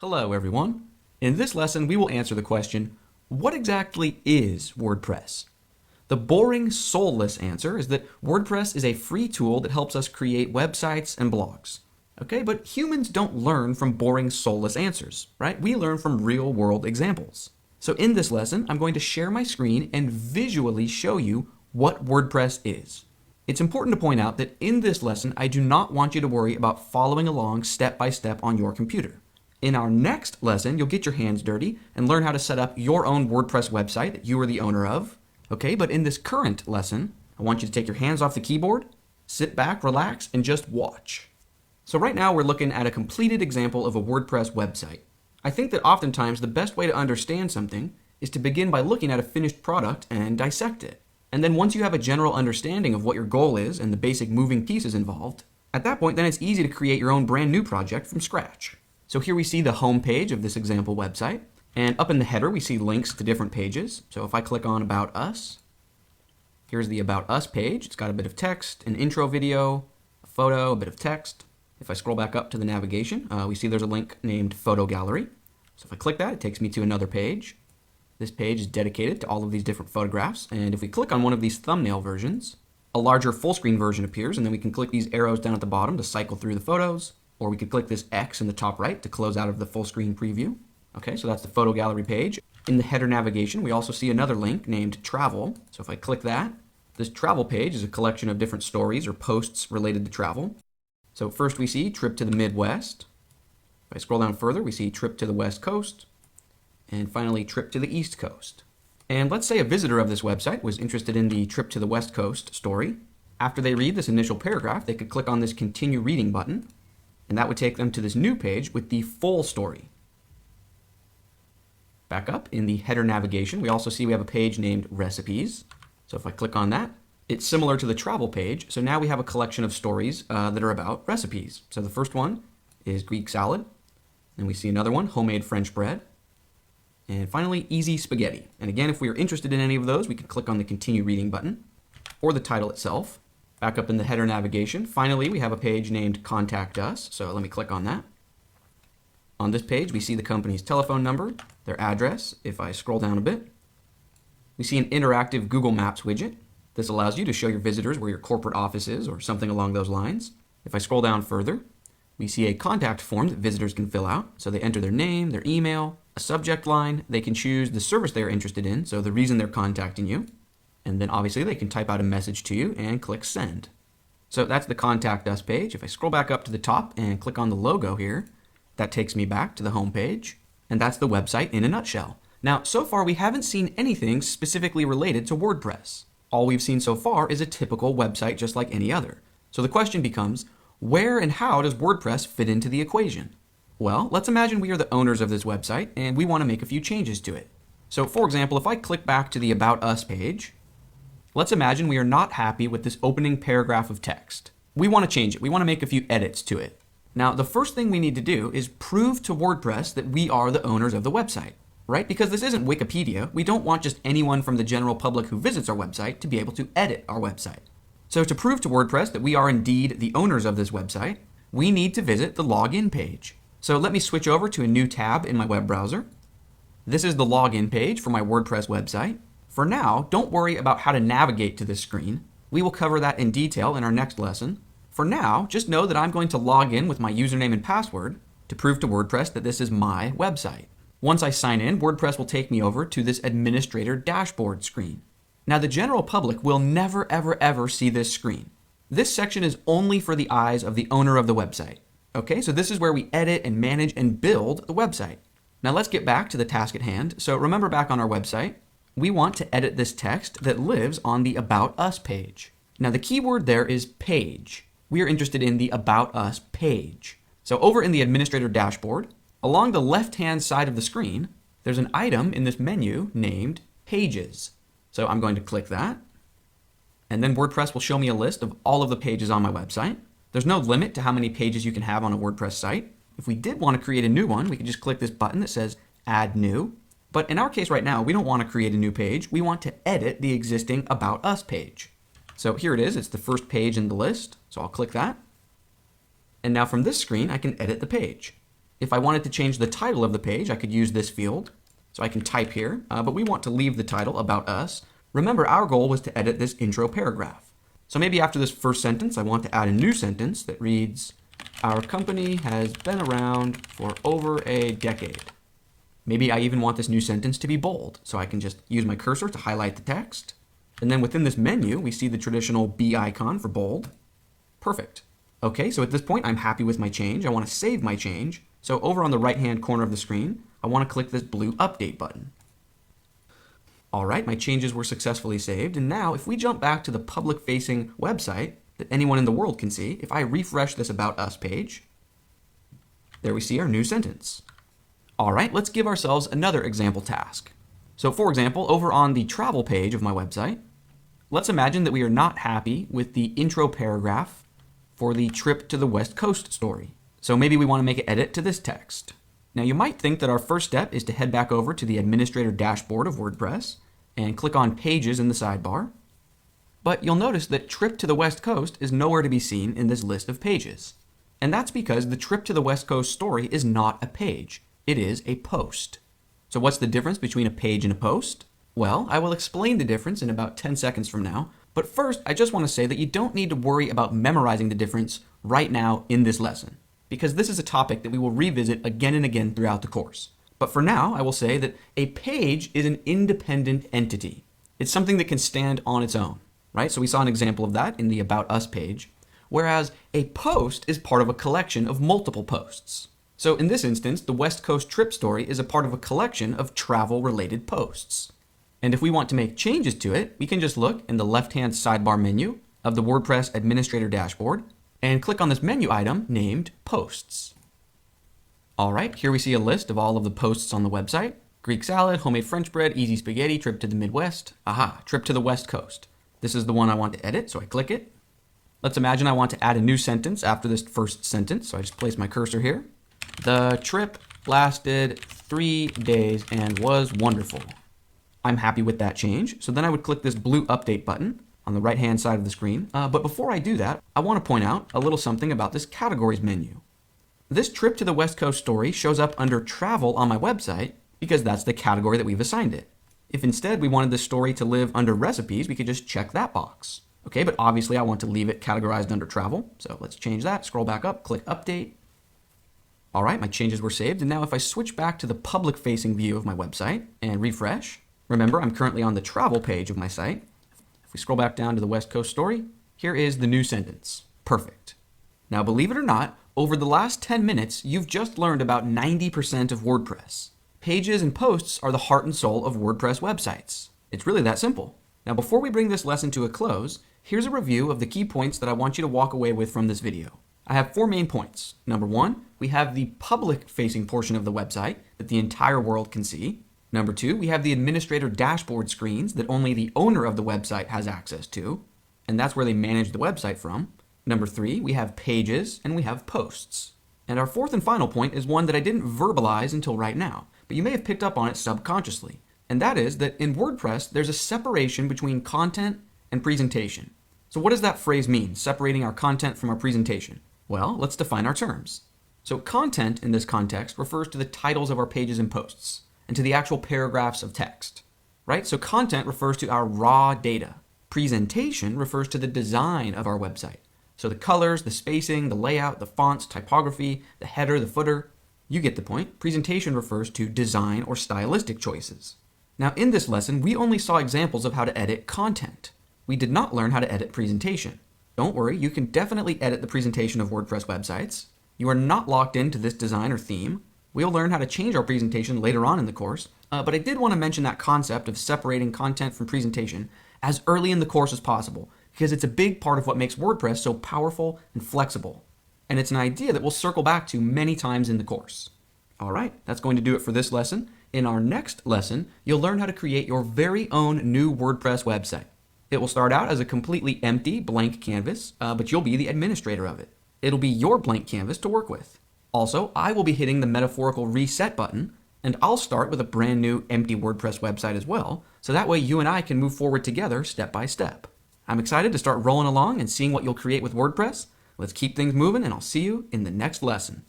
Hello everyone. In this lesson we will answer the question, what exactly is WordPress? The boring, soulless answer is that WordPress is a free tool that helps us create websites and blogs. Okay, but humans don't learn from boring, soulless answers, right? We learn from real-world examples. So in this lesson, I'm going to share my screen and visually show you what WordPress is. It's important to point out that in this lesson, I do not want you to worry about following along step by step on your computer. In our next lesson, you'll get your hands dirty and learn how to set up your own WordPress website that you are the owner of. Okay, but in this current lesson, I want you to take your hands off the keyboard, sit back, relax, and just watch. So right now we're looking at a completed example of a WordPress website. I think that oftentimes the best way to understand something is to begin by looking at a finished product and dissect it. And then once you have a general understanding of what your goal is and the basic moving pieces involved, at that point then it's easy to create your own brand new project from scratch. So here we see the home page of this example website, and up in the header we see links to different pages. So if I click on About Us, here's the About Us page. It's got a bit of text, an intro video, a photo, a bit of text. If I scroll back up to the navigation, we see there's a link named Photo Gallery. So if I click that, it takes me to another page. This page is dedicated to all of these different photographs, and if we click on one of these thumbnail versions, a larger full screen version appears, and then we can click these arrows down at the bottom to cycle through the photos. Or we could click this X in the top right to close out of the full screen preview. Okay, so that's the photo gallery page. In the header navigation, we also see another link named Travel. So if I click that, this travel page is a collection of different stories or posts related to travel. So first we see Trip to the Midwest. If I scroll down further, we see Trip to the West Coast. And finally, Trip to the East Coast. And let's say a visitor of this website was interested in the Trip to the West Coast story. After they read this initial paragraph, they could click on this Continue Reading button. And that would take them to this new page with the full story. Back up in the header navigation, we also see we have a page named Recipes. So if I click on that, it's similar to the travel page. So now we have a collection of stories that are about recipes. So the first one is Greek salad. And we see another one, homemade French bread. And finally, easy spaghetti. And again, if we are interested in any of those, we could click on the Continue Reading button or the title itself. Back up in the header navigation, finally we have a page named Contact Us, so let me click on that. On this page we see the company's telephone number, their address. If I scroll down a bit, we see an interactive Google Maps widget. This allows you to show your visitors where your corporate office is or something along those lines. If I scroll down further, we see a contact form that visitors can fill out. So they enter their name, their email, a subject line. They can choose the service they're interested in, so the reason they're contacting you. And then obviously they can type out a message to you and click send. So that's the Contact Us page. If I scroll back up to the top and click on the logo here, that takes me back to the home page. And that's the website in a nutshell. Now, so far we haven't seen anything specifically related to WordPress. All we've seen so far is a typical website just like any other. So the question becomes, where and how does WordPress fit into the equation? Well, let's imagine we are the owners of this website and we want to make a few changes to it. So for example, if I click back to the About Us page, let's imagine we are not happy with this opening paragraph of text. We want to change it. We want to make a few edits to it. Now, the first thing we need to do is prove to WordPress that we are the owners of the website, right? Because this isn't Wikipedia. We don't want just anyone from the general public who visits our website to be able to edit our website. So to prove to WordPress that we are indeed the owners of this website, we need to visit the login page. So let me switch over to a new tab in my web browser. This is the login page for my WordPress website. For now, don't worry about how to navigate to this screen. We will cover that in detail in our next lesson. For now, just know that I'm going to log in with my username and password to prove to WordPress that this is my website. Once I sign in, WordPress will take me over to this administrator dashboard screen. Now, the general public will never, ever see this screen. This section is only for the eyes of the owner of the website. Okay, so this is where we edit and manage and build the website. Now let's get back to the task at hand. So remember, back on our website, we want to edit this text that lives on the About Us page. Now the keyword there is page. We are interested in the About Us page. So over in the administrator dashboard, along the left-hand side of the screen, there's an item in this menu named Pages. So I'm going to click that. And then WordPress will show me a list of all of the pages on my website. There's no limit to how many pages you can have on a WordPress site. If we did want to create a new one, we could just click this button that says Add New. But in our case right now, we don't want to create a new page. We want to edit the existing About Us page. So here it is. It's the first page in the list. So I'll click that. And now from this screen, I can edit the page. If I wanted to change the title of the page, I could use this field. So I can type here, but we want to leave the title About Us. Remember, our goal was to edit this intro paragraph. So maybe after this first sentence, I want to add a new sentence that reads, "Our company has been around for over a decade." Maybe I even want this new sentence to be bold, so I can just use my cursor to highlight the text. And then within this menu, we see the traditional B icon for bold. Perfect. Okay, so at this point, I'm happy with my change. I want to save my change. So over on the right-hand corner of the screen, I want to click this blue Update button. All right, my changes were successfully saved. And now if we jump back to the public-facing website that anyone in the world can see, if I refresh this About Us page, there we see our new sentence. All right, let's give ourselves another example task. So for example, over on the travel page of my website, let's imagine that we are not happy with the intro paragraph for the trip to the West Coast story. So maybe we want to make an edit to this text. Now you might think that our first step is to head back over to the administrator dashboard of WordPress and click on Pages in the sidebar. But you'll notice that Trip to the West Coast is nowhere to be seen in this list of pages. And that's because the Trip to the West Coast story is not a page. It is a post. So what's the difference between a page and a post? Well, I will explain the difference in about 10 seconds from now. But first, I just want to say that you don't need to worry about memorizing the difference right now in this lesson, because this is a topic that we will revisit again and again throughout the course. But for now, I will say that a page is an independent entity. It's something that can stand on its own, right? So we saw an example of that in the About Us page, whereas a post is part of a collection of multiple posts. So in this instance, the West Coast trip story is a part of a collection of travel-related posts. And if we want to make changes to it, we can just look in the left-hand sidebar menu of the WordPress Administrator dashboard and click on this menu item named Posts. All right, here we see a list of all of the posts on the website. Greek salad, homemade French bread, easy spaghetti, trip to the Midwest. Aha, trip to the West Coast. This is the one I want to edit, so I click it. Let's imagine I want to add a new sentence after this first sentence, so I just place my cursor here. The trip lasted 3 days and was wonderful. I'm happy with that change, so then I would click this blue Update button on the right-hand side of the screen. But before I do that, I want to point out a little something about this Categories menu. This Trip to the West Coast story shows up under Travel on my website because that's the category that we've assigned it. If instead we wanted this story to live under Recipes, we could just check that box. Okay, but obviously I want to leave it categorized under Travel, so let's change that. Scroll back up, click Update. All right, my changes were saved, and now if I switch back to the public-facing view of my website and refresh, remember I'm currently on the Travel page of my site. If we scroll back down to the West Coast story, here is the new sentence. Perfect. Now, believe it or not, over the last 10 minutes, you've just learned about 90% of WordPress. Pages and posts are the heart and soul of WordPress websites. It's really that simple. Now, before we bring this lesson to a close, here's a review of the key points that I want you to walk away with from this video. I have 4 main points. Number 1, we have the public-facing portion of the website that the entire world can see. Number 2, we have the administrator dashboard screens that only the owner of the website has access to, and that's where they manage the website from. Number 3, we have pages and we have posts. And our 4th and final point is one that I didn't verbalize until right now, but you may have picked up on it subconsciously. And that is that in WordPress, there's a separation between content and presentation. So what does that phrase mean, separating our content from our presentation? Well, let's define our terms. So content in this context refers to the titles of our pages and posts, and to the actual paragraphs of text, right? So content refers to our raw data. Presentation refers to the design of our website. So the colors, the spacing, the layout, the fonts, typography, the header, the footer. You get the point. Presentation refers to design or stylistic choices. Now in this lesson, we only saw examples of how to edit content. We did not learn how to edit presentation. Don't worry, you can definitely edit the presentation of WordPress websites. You are not locked into this design or theme. We'll learn how to change our presentation later on in the course, but I did want to mention that concept of separating content from presentation as early in the course as possible, because it's a big part of what makes WordPress so powerful and flexible. And it's an idea that we'll circle back to many times in the course. All right, that's going to do it for this lesson. In our next lesson, you'll learn how to create your very own new WordPress website. It will start out as a completely empty, blank canvas, but you'll be the administrator of it. It'll be your blank canvas to work with. Also, I will be hitting the metaphorical reset button, and I'll start with a brand new empty WordPress website as well, so that way you and I can move forward together step by step. I'm excited to start rolling along and seeing what you'll create with WordPress. Let's keep things moving, and I'll see you in the next lesson.